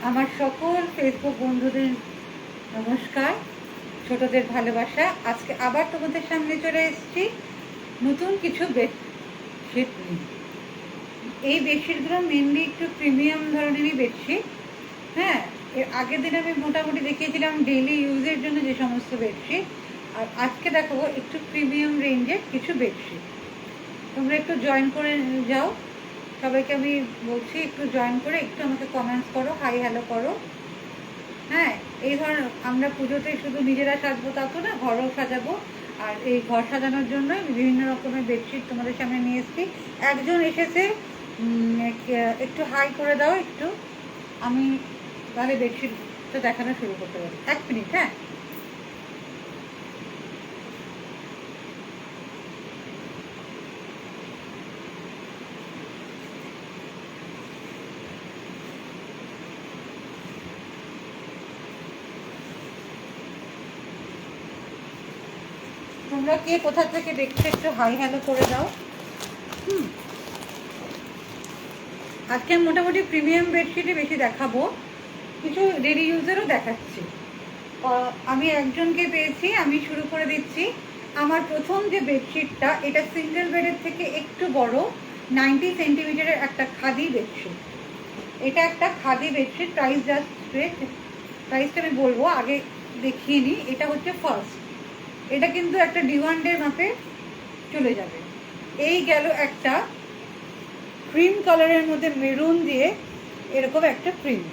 আমার সকল ফেসবুক বন্ধুদের নমস্কার, ছোটদের ভালোবাসা। আজকে আবার তোমাদের সামনে চলে এসেছি নতুন কিছু বেডশিট নিয়ে। এই বেডশিটগুলো মেনলি একটু প্রিমিয়াম ধরনেরই বেডশিট। হ্যাঁ, এর আগের দিন আমি মোটামুটি দেখিয়েছিলাম ডেইলি ইউজের জন্য যে সমস্ত বেডশিট, আর আজকে দেখাবো একটু প্রিমিয়াম রেঞ্জের কিছু বেডশিট। তোমরা একটু জয়েন করে যাও, সবাইকে আমি বলছি একটু জয়েন করে একটু আমাকে কমেন্টস করো, হাই হ্যালো করো। হ্যাঁ, এই ধর আমরা পুজোতে শুধু নিজেরা সাজবো তা তো না, ঘরও সাজাবো। আর এই ঘর সাজানোর জন্য বিভিন্ন রকমের বেডশিট তোমাদের সামনে নিয়ে এসেছি। একজন এসেছে, একটু হাই করে দাও একটু, আমি তাহলে বেডশিটটা দেখানো শুরু করতে পারি। 1 মিনিট। হ্যাঁ, তোমরা কে কোথা থেকে দেখছো একটু হাই হ্যালো করে দাও। আজকে আমি মোটামুটি প্রিমিয়াম বেডশিটই বেশি দেখাবো, কিছু ডেলি ইউজেরও দেখাচ্ছি। আমি একজনকে পেয়েছি, আমি শুরু করে দিচ্ছি। আমার প্রথম যে বেডশিটটা, এটা সিঙ্গেল বেডের থেকে একটু বড়, 90 সেন্টিমিটারের একটা খাদি বেডশিট। এটা একটা খাদি বেডশিট, প্রাইস জাস্ট প্রাইসটা আমি বলবো, আগে দেখিয়ে নিই। এটা হচ্ছে ফার্স্ট, এটা কিন্তু একটা ডিওয়ান্ডের মাপে চলে যাবে। এই গেল একটা ক্রিম কালারের মধ্যে মেরুন দিয়ে এরকম একটা প্রিন্ট,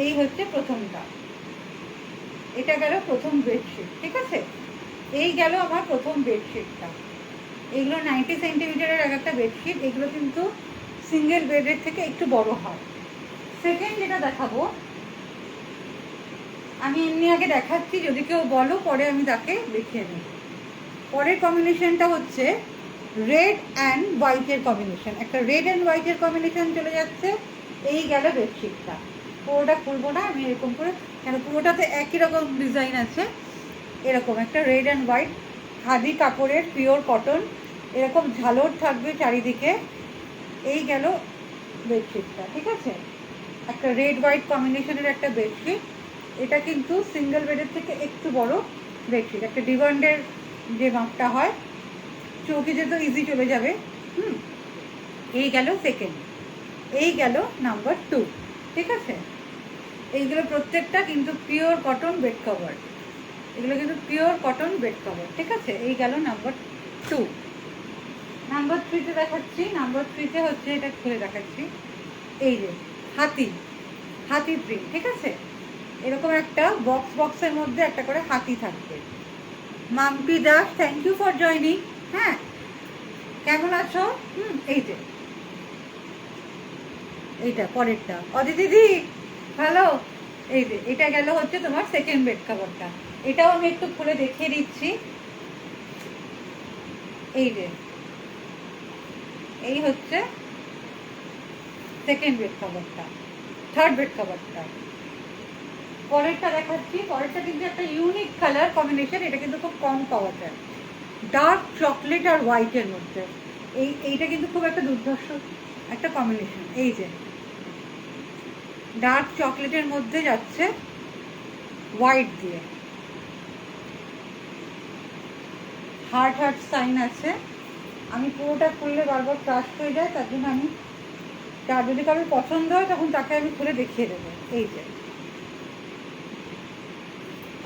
এই হচ্ছে প্রথমটা। এটা গেল প্রথম বেডশিট, ঠিক আছে। এই গেল আমার প্রথম বেডশিটটা। এগুলো 90 সেন্টিমিটারের এক একটা বেডশিট, এগুলো কিন্তু সিঙ্গেল বেডের থেকে একটু বড় হয়। সেকেন্ড যেটা দেখাবো, আমি এমনি আগে দেখাচ্ছি, যদি কেউ বলো পরে আমি তাকে দেখিয়ে নেব। পরের কম্বিনেশনটা হচ্ছে রেড অ্যান্ড হোয়াইটের কম্বিনেশন, একটা রেড অ্যান্ড হোয়াইটের কম্বিনেশন চলে যাচ্ছে। এই গেল বেডশিটটা। পুরোটা খুলবো না আমি এরকম করে, কেন পুরোটাতে একই রকম ডিজাইন আছে। এরকম একটা রেড অ্যান্ড হোয়াইট খাদি কাপড়ের পিওর কটন, এরকম ঝালর থাকবে চারিদিকে। এই গেল বেডশিটটা, ঠিক আছে। একটা রেড হোয়াইট কম্বিনেশনের একটা বেডশিট। এটা কিন্তু সিঙ্গেল বেডের থেকে একটু বড় বেডশিট, একটা ডিভান্ডের যে মাপটা হয়, চৌকিতে তো ইজি চলে যাবে। এই গেল সেকেন্ড। এই গেল নাম্বার 2, ঠিক আছে। এইগুলো প্রত্যেকটা কিন্তু পিওর কটন বেড কভার, এগুলো কিন্তু পিওর কটন বেড কভার, ঠিক আছে। এই গেল নাম্বার 2। নাম্বার 3তে দেখাচ্ছি। নাম্বার 3তে হচ্ছে, এটা খুলে দেখাচ্ছি, এই যে হাতি প্রিন্ট, ঠিক আছে। এরকম একটা বক্সের মধ্যে একটা করে হাতি থাকবে। Mampi Das, thank you for joining. হ্যাঁ, কেমন আছো? এই যে এইটা পরেরটা, দিদি ভালো। এই যে এটা গেল হচ্ছে তোমার সেকেন্ড বেড কভারটা। এটাও আমি একটু খুলে দেখিয়ে দিচ্ছি। এই যে এই হচ্ছে সেকেন্ড বেড কভারটা, থার্ড বেড কভারটা। পরেরটা দেখাচ্ছি। পরেরটা কিন্তু একটা ইউনিক কালার কম্বিনেশন, এটা কিন্তু খুব কম পাওয়া যায়, ডার্ক চকলেট আর হোয়াইটের মধ্যে। এইটা কিন্তু খুব একটা দুর্ধর্ষ একটা কম্বিনেশন। এই যে ডার্ক চকলেটের মধ্যে যাচ্ছে হোয়াইট দিয়ে, হার্ট সাইন আছে। আমি পুরোটা খুললে বারবার ক্রাশ হয়ে যায়, তার জন্য আমি, তার যদি কারোর পছন্দ হয় তখন তাকে আমি খুলে দেখিয়ে দেবো। এই যে,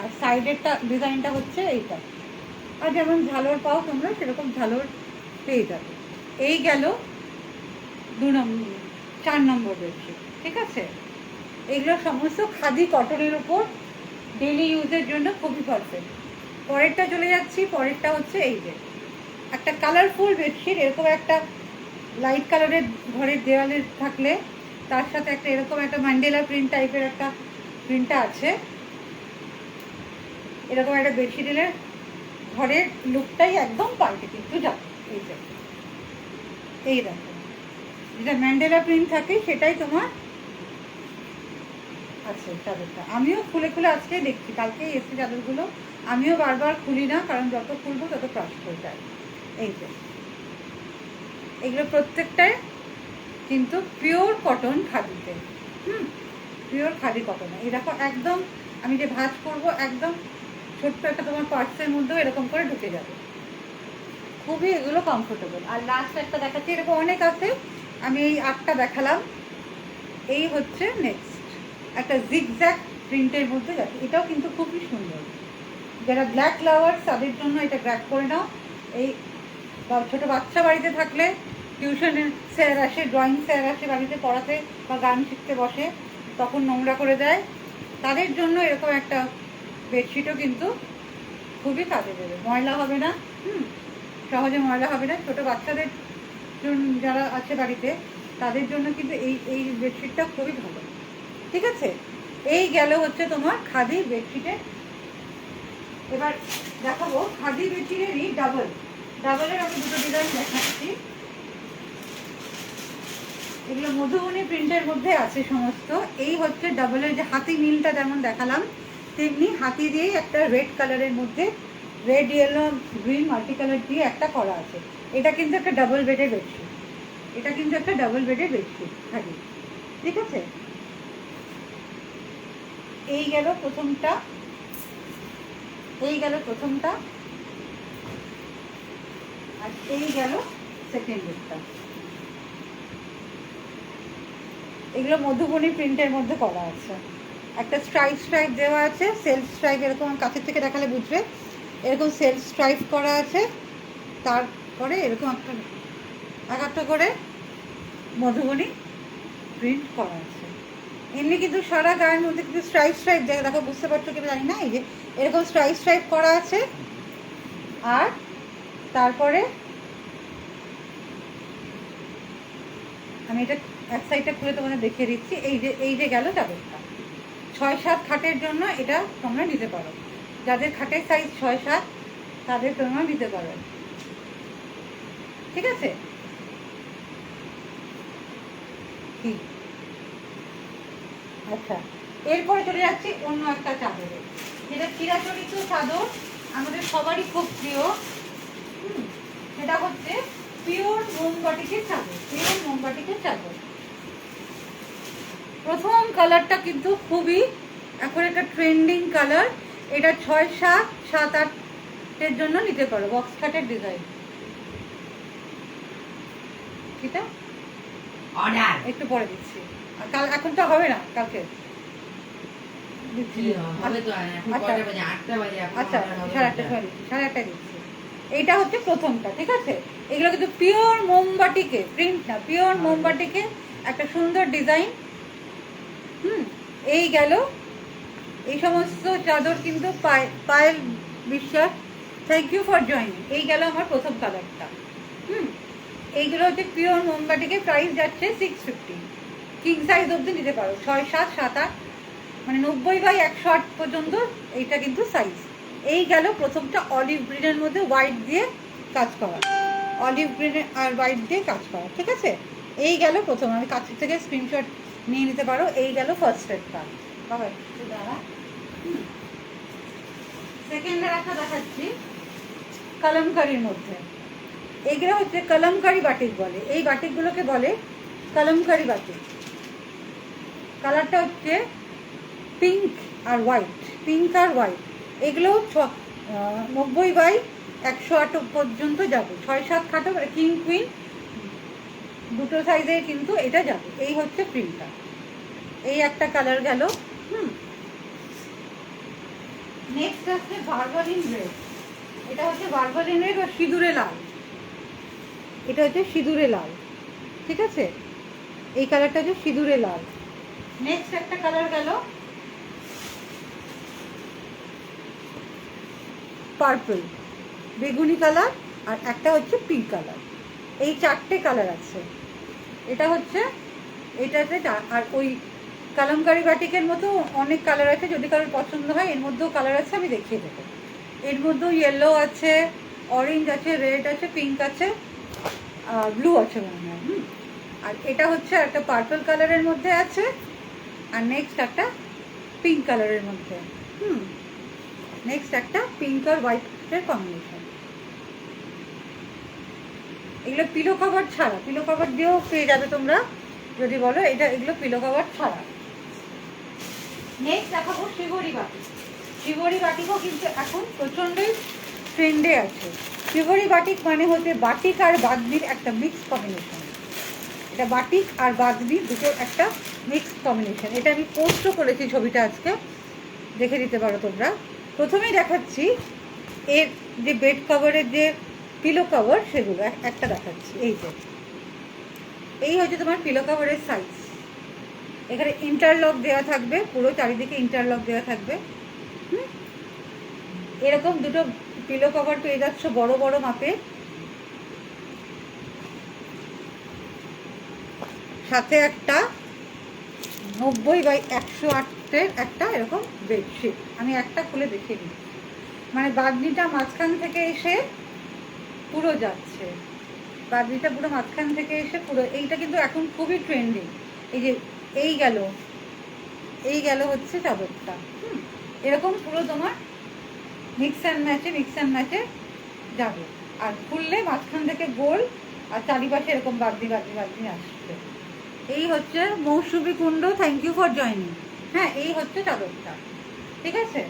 আর সাইডেরটা ডিজাইনটা হচ্ছে এইটা। আর যেমন ঝালর পাও তোমরা, সেরকম ঝালর পেয়ে যাবে। এই গেল 4 নম্বর বেডশিট, ঠিক আছে। এগুলো সমস্ত খাদি কটনের উপর, ডেলি ইউজের জন্য খুবই পারফেক্ট। পরেরটা চলে যাচ্ছি। পরেরটা হচ্ছে এই যে একটা কালারফুল বেডশিট, এরকম একটা লাইট কালারের ঘরের দেওয়ালে থাকলে তার সাথে একটা এরকম একটা ম্যান্ডেলা প্রিন্ট টাইপের একটা প্রিন্টটা আছে। এরকম একটা বেডশিট এলে ঘরের লুকটাই একদম পাল্টে কিন্তু যাবে। এই যে এই দেখো, যেটা ম্যান্ডেলা প্রিন্ট থাকে সেটাই তোমার আছে চাদরটা। আমিও খুলে আজকে দেখছি, কালকে এসে চাদরগুলো আমিও বারবার খুলি না, কারণ যত খুলবো তত ক্রাশ হয়ে যায়। এই যে এগুলো প্রত্যেকটাই কিন্তু পিওর কটন খাদিতে, পিওর খাদি কটন। এই দেখো একদম আমি যে ভাঁজ করবো একদম ছোট্ট একটা তোমার পার্সের মধ্যেও এরকম করে ঢুকে যাবে, খুবই এগুলো কমফোর্টেবল। আর লাস্ট একটা দেখাচ্ছি, এরকম অনেক আছে, আমি এই 8টা দেখালাম। এই হচ্ছে নেক্সট একটা জিগজ্যাগ প্রিন্টের মধ্যে যাচ্ছে, এটাও কিন্তু খুবই সুন্দর। যারা ব্ল্যাক লাভার্স তাদের জন্য এটা গ্র্যাব করে নাও। এই ছোটো বাচ্চা বাড়িতে থাকলে, টিউশনের স্যার আসে, ড্রয়িং স্যার আসে বাড়িতে পড়াতে বা গান শিখতে বসে, তখন নোংরা করে দেয়, তাদের জন্য এরকম একটা বেডশিটও কিন্তু খুবই কাজে দেবে, ময়লা হবে না, সহজে ময়লা হবে না। ছোটো বাচ্চাদের যারা আছে বাড়িতে তাদের জন্য কিন্তু এই বেডশিটটা খুবই ভালো। ঠিক আছে, এই গেল হচ্ছে তোমার খাদি বেডশিটের। এবার দেখাবো খাদি বেডশিটেরই ডাবলের আমি দুটো ডিজাইন দেখাচ্ছি। এগুলো মধুবনী প্রিন্টের মধ্যে আছে সমস্ত। এই হচ্ছে ডাবলের যে হাতি মিলটা যেমন দেখালাম, তেমনি হাতি দিয়েই একটা রেড কালারের মধ্যে red yellow green multi colour দিয়ে একটা করা আছে। এটা কিন্তু একটা ডাবল বেডের বেডশিট, এটা কিন্তু একটা ডাবল বেডের বেডশিট খাদি। ঠিক আছে, এই গেল প্রথমটা, এই গেল প্রথমটা, আর এই গেল সেকেন্ড বেডটা। এগুলো মধুবনী প্রিন্টের মধ্যে করা আছে, একটা স্ট্রাইপ দেওয়া আছে, সেলফ স্ট্রাইপ, এরকম কাছের থেকে দেখালে বুঝবে, এরকম সেলফ স্ট্রাইপ করা আছে, তারপরে এরকম একটা করে মধুবনী প্রিন্ট করা আছে। এমনি কিন্তু সারা গায়ের মধ্যে কিন্তু স্ট্রাইপ দেখো, বুঝতে পারছো কিনা জানি না, এই যে এরকম স্ট্রাইপ করা আছে। আর তারপরে আমি এটা এক সাইডটা খুলে তোমাদের দেখিয়ে দিচ্ছি। এই যে গেল চাদরটা, 6-7 খাটের জন্য এটা তোমরা নিতে পারো, যাদের খাটের সাইজ 6-7 তাদের তোমরা নিতে পারো। ঠিক আছে, ঠিক। আচ্ছা, এরপরে চলে যাচ্ছি অন্য একটা চাদরে, যেটা চিরাচরিত চাদর, আমাদের সবারই খুব প্রিয়। সেটা হচ্ছে পিওর মোমবাটিকের চাদর, পিওর মোমবাটিকের চাদর। প্রথম কালারটা কিন্তু খুবই এখন একটা ট্রেন্ডিং কালার, এটা 6-7, 7-8-এর জন্য নিতে পারো, বক্স কাটের ডিজাইন। ঠিক আছে, অর্ডার একটু পরে দিচ্ছি, কাল এখন তো হবে না, কালকে দিচ্ছি। আচ্ছা, 8:30 দিচ্ছি। এইটা হচ্ছে প্রথমটা। ঠিক আছে, এগুলো কিন্তু পিওর মোমবাটিকে প্রিন্ট না, পিওর মোমবাটিকে একটা সুন্দর ডিজাইন। এই গেল, এই সমস্ত চাদর কিন্তু পায়েল বিশ্বাস, থ্যাংক ইউ ফর জয়েনিং। এই গেল আমার প্রথম কালারটা। এইগুলো হচ্ছে পিওর মোমবাটিকে, প্রাইস যাচ্ছে 650, কিং সাইজ অবধি নিতে পারো, 6-7, 7-8, মানে 90/108 পর্যন্ত এইটা কিন্তু সাইজ। এই গেল প্রথমটা, অলিভ গ্রিনের মধ্যে হোয়াইট দিয়ে কাজ করা, অলিভ গ্রিন আর হোয়াইট দিয়ে কাজ করা। ঠিক আছে, এই গেল প্রথম, আমি কাছের থেকে স্ক্রিনশট নিয়ে নিতে পারো। এই গেল ফার্স্ট এডটা। বাবা সেকেন্ডের একটা দেখাচ্ছি কলমকারির মধ্যে। এইগুলো হচ্ছে কলমকারি বাটিক বলে, এই বাটিকগুলোকে বলে কলমকারি বাটিক। কালারটা হচ্ছে পিঙ্ক আর হোয়াইট, পিঙ্ক আর হোয়াইট। এগুলো 90/108 পর্যন্ত যাবে, 6-7 খাটো, কিং কুইন দুটো সাইজে কিন্তু এটা যাবে। এই হচ্ছে প্রিন্টটা, এই একটা কালার গেল। নেক্সট হচ্ছে বার্বারিন রেড, এটা হচ্ছে বার্বারিন রেড বা সিঁদুরে লাল, এটা হচ্ছে সিঁদুরে লাল। ঠিক আছে, এই কালারটা হচ্ছে সিঁদুরে লাল। নেক্সট একটা কালার গেল পার্পল, বেগুনি কালার, আর একটা হচ্ছে পিঙ্ক কালার। এই 4টে কালার আছে। এটা হচ্ছে এটাতে, আর ওই কালামকারি বাটিকের মতো অনেক কালার আছে, যদি কারোর পছন্দ হয় এর মধ্যেও কালার আছে, আমি দেখিয়ে দেবো। এর মধ্যেও ইয়েলো আছে, অরেঞ্জ আছে, রেড আছে, পিঙ্ক আছে, ব্লু আছে মনে হয়। আর এটা হচ্ছে একটা পার্পল কালারের মধ্যে আছে, আর নেক্সট একটা পিঙ্ক কালারের মধ্যে। নেক্সট একটা পিঙ্ক আর হোয়াইটের কম্বিনেশন। এগুলো পিলো কভার ছাড়া, পিলো কভার দিয়েও পেয়ে যাবে তোমরা। যদি বলো এটা, এগুলো পিলো কভার ছাড়া। নেক্সট দেখাবো শিবরি বাটিক। শিবরি বাটিকও কিন্তু এখন প্রচণ্ডই ট্রেন্ডে আছে। শিবরি বাটিক মানে হচ্ছে বাটিক আর বাদনির একটা মিক্স কম্বিনেশন। এটা বাটিক আর বাদনি দুটো একটা মিক্স কম্বিনেশন। এটা আমি পোস্টও করেছি ছবিটা, আজকে দেখে দিতে পারো তোমরা। প্রথমেই দেখাচ্ছি এর যে বেড কভারের যে পিলো কভার, সেগুলো একটা দেখাচ্ছি। এই হচ্ছে তোমার পিলো কভারের সাইজ। এখানে ইন্টারলক দেওয়া থাকবে, পুরো চারিদিকে ইন্টারলক দেওয়া থাকবে। এরকম দুটো পিলো কভার পেয়ে যাচ্ছ বড় বড় মাপে, সাথে একটা 90x108 একটা এরকম বেডশিট। আমি একটা খুলে দেখিয়ে দিই, মানে বাদনিটা মাঝখান থেকে এসে পুরো যাচ্ছে, বাদনিটা পুরো মাঝখান থেকে এসে পুরো। এইটা কিন্তু এখন খুবই ট্রেন্ডিং। এই যে এই গেল হচ্ছে চাদরটা। এরকম পুরো তোমার মিক্স অ্যান্ড ম্যাচে যাবে। আর খুললে মাঝখান থেকে গোল, আর চারিপাশে এরকম বাগদি আসবে। এই হচ্ছে মৌসুমী কুণ্ড, থ্যাংক ইউ ফর জয়নিং। হ্যাঁ, এই হচ্ছে চাদরটা, ঠিক আছে।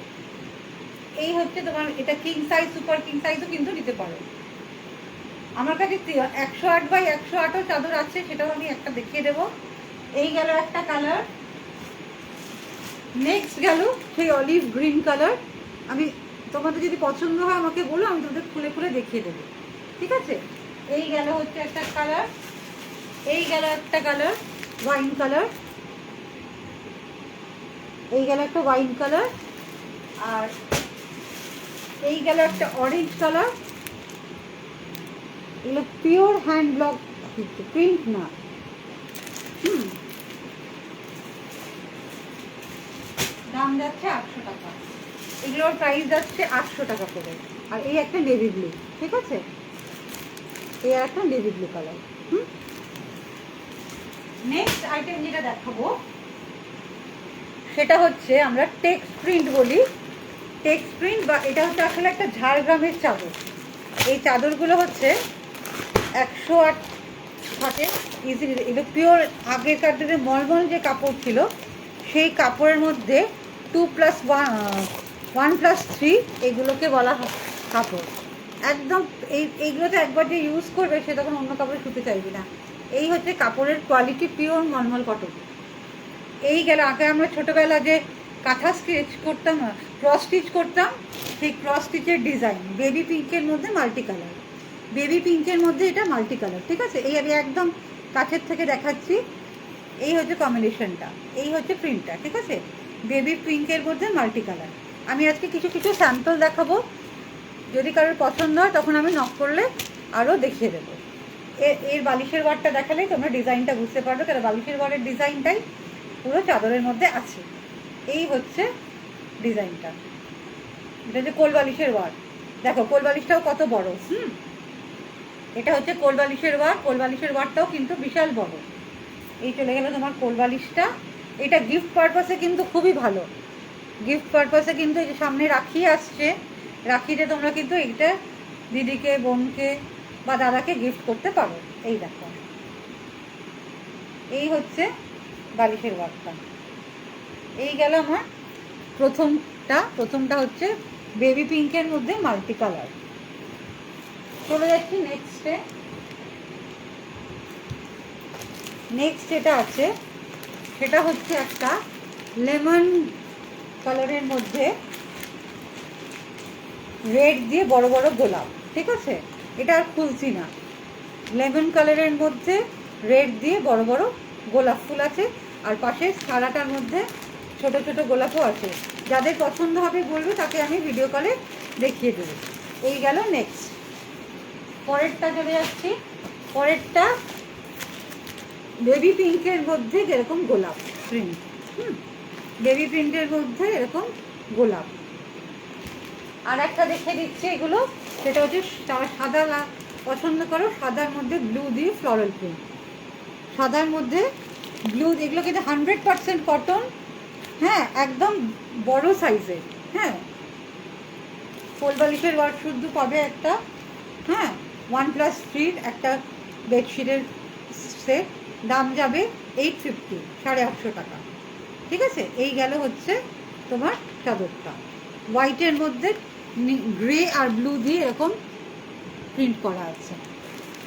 এই হচ্ছে তোমার, এটা কিং সাইজ, সুপার কিং সাইজও কিন্তু নিতে পারো। আমার কাছে 108x108ও চাদর আছে, সেটাও আমি একটা দেখিয়ে দেবো। এই গেল একটা কালার। নেক্সট গেল সেই অলিভ গ্রিন কালার। আমি তোমাদের যদি পছন্দ হয় আমাকে বলো, আমি তোমাদের খুলে খুলে দেখিয়ে দেবো, ঠিক আছে। এই গেল হচ্ছে একটা কালার। এই গেল একটা কালার ওয়াইন কালার। এই গেল একটা ওয়াইন কালার। আর এই গেল একটা অরেঞ্জ কালার। এগুলো পিওর হ্যান্ড ব্লক, প্রিন্ট না। দাম যাচ্ছে 800 টাকা। এগুলোর প্রাইস যাচ্ছে 800 টাকা করে। আর এই একটা নেভি ব্লু, ঠিক আছে। এই একটা navy blue colour. Next item যেটা দেখাবো সেটা হচ্ছে আমরা টেক্সট প্রিন্ট বলি। টেক্সট প্রিন্ট, বা এটা হচ্ছে আসলে একটা ঝাড়গ্রামের চাদর। এই চাদরগুলো হচ্ছে 108 থাকে ইজিলি। এগুলো পিওর আগেকার দিনে মলমল যে কাপড় ছিল, সেই কাপড়ের মধ্যে 2+1+3 এগুলোকে বলা হয় কাপড়। একদম এইগুলোতে একবার যে ইউজ করবে সে তখন অন্য কাপড়ে শুতে চাইবে না। এই হচ্ছে কাপড়ের কোয়ালিটি, পিওর মলমল কটন। এই গেল আগে আমরা ছোটোবেলা যে কাঁথা স্টিচ করতাম, ক্রস স্টিচ করতাম, সেই ক্রস স্টিচের ডিজাইন বেবি পিঙ্কের মধ্যে মাল্টি কালার। বেবি পিঙ্কের মধ্যে এটা মাল্টি কালার, ঠিক আছে। এই আমি একদম কাছের থেকে দেখাচ্ছি। এই হচ্ছে কম্বিনেশনটা, এই হচ্ছে প্রিন্টটা, ঠিক আছে। বেবি পিঙ্কের মধ্যে মাল্টি কালার। আমি আজকে কিছু কিছু স্যাম্পল দেখাবো, যদি কারোর পছন্দ হয় তখন আমি নক করলে আরও দেখিয়ে দেবো। এর বালিশের ওয়ারটা দেখালেই তোমরা ডিজাইনটা বুঝতে পারবে, কারণ বালিশের ওয়ারের ডিজাইনটাই পুরো চাদরের মধ্যে আছে। এই হচ্ছে ডিজাইনটা, এটা হচ্ছে কোল বালিশের ওয়ার। দেখো কোল বালিশটাও কত বড়। এটা হচ্ছে কোল বালিশের ওয়ার। কোল বালিশের ওয়ারটাও কিন্তু বিশাল বড়। এই চলে গেল তোমার কোল বালিশটা। এটা গিফট পারপাসে কিন্তু খুবই ভালো। গিফট পারপাসে কিন্তু এই যে সামনে রাখি আসছে, রাখিতে তোমরা কিন্তু এটা দিদিকে, বোনকে বা দাদাকে গিফট করতে পারো। এই দেখো, এই হচ্ছে বালিশের ওয়ারটা। এই গেল আমার প্রথমটা হচ্ছে বেবি পিঙ্কের মধ্যে মাল্টি কালার। চলে যাচ্ছি নেক্সটে। নেক্সট যেটা আছে সেটা হচ্ছে একটা লেমন কালারের মধ্যে রেড দিয়ে বড় বড় গোলাপ, ঠিক আছে। এটা আর খুলছি না। লেমন কালারের মধ্যে রেড দিয়ে বড় বড় গোলাপ ফুল আছে, আর পাশে সারাটার মধ্যে ছোট ছোট গোলাপও আছে। যাদের পছন্দ হবে বলবে, তাকে আমি ভিডিও কলে দেখিয়ে দেবো। এই গেল নেক্সট। পরেরটা চলে যাচ্ছি। পরেরটা বেবি পিঙ্কের মধ্যে এরকম গোলাপ প্রিন্ট। বেবি প্রিন্টের মধ্যে এরকম গোলাপ। আর একটা দেখে দিচ্ছি এগুলো, সেটা হচ্ছে সাদা পছন্দ করো, সাদার মধ্যে ব্লু দিয়ে ফ্লোরাল প্রিন্ট। সাদার মধ্যে ব্লু, এগুলো কিন্তু 100% কটন। হ্যাঁ, একদম বড় সাইজের। হ্যাঁ, কোল বালিশের ওয়ার্ড শুদ্ধ পাবে একটা। হ্যাঁ, 1+3 একটা বেডশিটের সেট। দাম যাবে 850, 850 টাকা। ঠিক আছে, এই গেল হচ্ছে তোমার চাদরটা। হোয়াইটের মধ্যে গ্রে আর ব্লু দিয়ে এরকম প্রিন্ট করা আছে।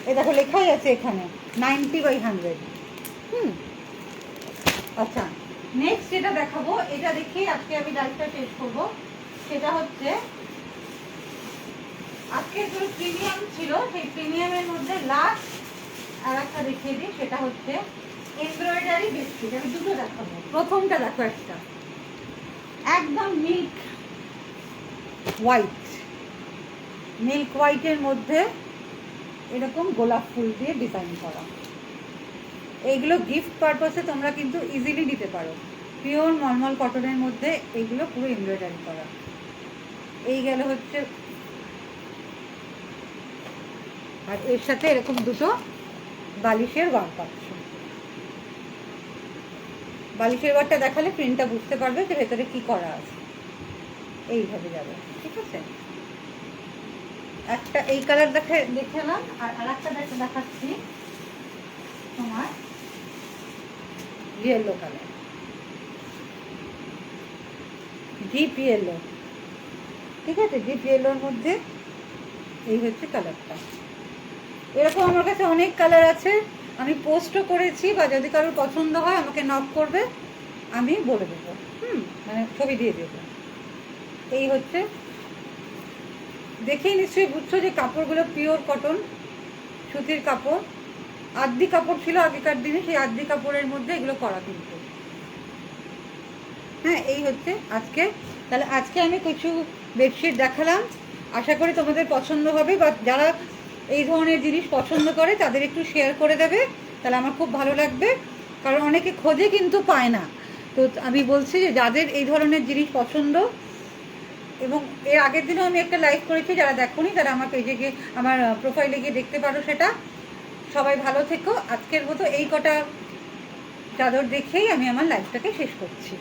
এ দেখো লেখাই আছে এখানে 90/100। আচ্ছা, নেক্সট যেটা দেখাবো, এটা দেখেই আজকে আমি লাইভটা শেষ করবো। সেটা হচ্ছে আজকে যে প্রিমিয়াম ছিল, সেই প্রিমিয়ামের মধ্যে লাস্ট আর একটা দেখিয়ে দিই। সেটা হচ্ছে এমব্রয়ডারি বেডশিট। আমি দুটো দেখাবো। প্রথমটা দেখো, একটা একদম মিল্ক হোয়াইটের মধ্যে এরকম গোলাপ ফুল দিয়ে ডিজাইন করা। এইগুলো গিফট পারপাসে তোমরা কিন্তু ইজিলি দিতে পারো। পিওর মলমল কটনের মধ্যে এইগুলো পুরো এমব্রয়ডারি করা। এই গেল হচ্ছে, আর এর সাথে এরকম দুটো বালিশের ওয়ার পাচ্ছ। বালিশের ওয়ারটা দেখালে প্রিন্টটা বুঝতে পারবে যে ভেতরে কি করা আছে। এইভাবে যাবে, ঠিক আছে। একটা এই কালার দেখালাম, আর আরেকটা দেখাচ্ছি তোমার ইয়েলো কালার, ডিপ ইয়েলো। ঠিক আছে, ডিপ ইয়েলোর মধ্যে এই হচ্ছে কালারটা। এরকম আমার কাছে অনেক কালার আছে, আমি পোস্টও করেছি, বা যদি কারোর পছন্দ হয় আমাকে নক করবে, আমি বলে দেবো। মানে ছবি দিয়ে দেবো। এই হচ্ছে, দেখেই নিশ্চয়ই বুঝছো যে কাপড়গুলো পিওর কটন, সুতির কাপড়। আদ্যি কাপড় ছিল আগেকার দিনে, সেই আদ্যি কাপড়ের মধ্যে এগুলো করা কিন্তু। হ্যাঁ, এই হচ্ছে আজকে। তাহলে আজকে আমি কিছু বেডশিট দেখালাম, আশা করি তোমাদের পছন্দ হবে, বা যারা এই ধরনের জিনিস পছন্দ করে তাদের একটু শেয়ার করে দেবে, তাহলে আমার খুব ভালো লাগবে। কারণ অনেকে খোঁজে কিন্তু পায় না। তো আমি বলছি যে যাদের এই ধরনের জিনিস পছন্দ, এবং এর আগের দিনও আমি একটা লাইভ করেছি, যারা দেখোনি তারা আমার পেজে গিয়ে, আমার প্রোফাইলে গিয়ে দেখতে পারো সেটা। সবাই ভালো থেকো। আজকের মতো এই কটা চাদর দেখেই আমি আমার লাইভটাকে শেষ করছি।